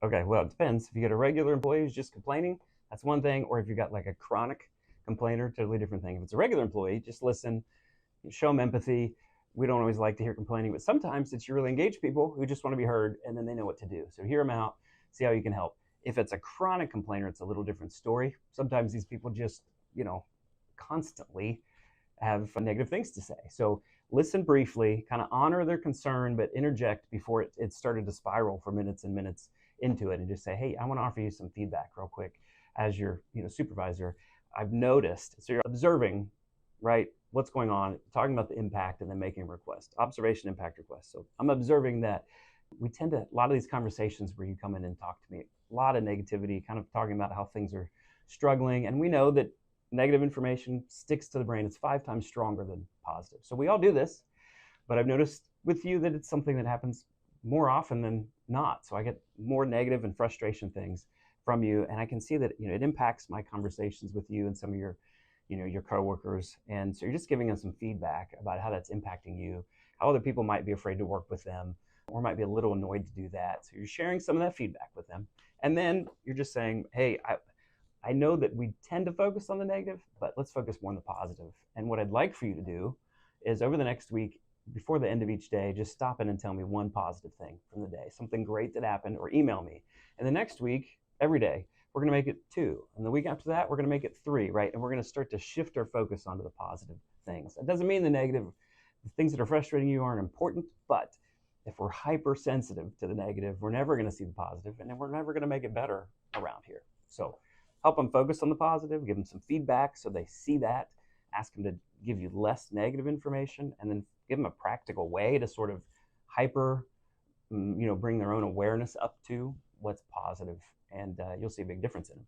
Okay, well, it depends. If you get a regular employee who's just complaining, that's one thing. Or if you got like a chronic complainer, totally different thing. If it's a regular employee, just listen, show them empathy. We don't always like to hear complaining, but sometimes it's you really engage people who just want to be heard and then they know what to do. So hear them out, see how you can help. If it's a chronic complainer, it's a little different story. Sometimes these people just, constantly have negative things to say. So listen briefly, kind of honor their concern, but interject before it started to spiral for minutes and minutes into it, and just say, "Hey, I want to offer you some feedback real quick as your supervisor. I've noticed." So you're observing, right? What's going on, talking about the impact, and then making a request. Observation, impact, request. So I'm observing that we tend to a lot of these conversations where you come in and talk to me, a lot of negativity, kind of talking about how things are struggling, and we know that negative information sticks to the brain. It's 5 times stronger than positive. So we all do this, but I've noticed with you that it's something that happens more often than not. So I get more negative and frustration things from you, and I can see that it impacts my conversations with you and some of your coworkers. And so you're just giving us some feedback about how that's impacting you, how other people might be afraid to work with them or might be a little annoyed to do that. So you're sharing some of that feedback with them. And then you're just saying, hey, I know that we tend to focus on the negative, but let's focus more on the positive. And what I'd like for you to do is over the next week, before the end of each day, just stop in and tell me one positive thing from the day, something great that happened, or email me. And the next week, every day, we're going to make it 2. And the week after that, we're going to make it 3, right? And we're going to start to shift our focus onto the positive things. That doesn't mean the things that are frustrating you aren't important, but if we're hypersensitive to the negative, we're never going to see the positive, and then we're never going to make it better around here. So help them focus on the positive, give them some feedback so they see that, ask them to give you less negative information, and then give them a practical way to sort of hyper, bring their own awareness up to what's positive, and you'll see a big difference in them.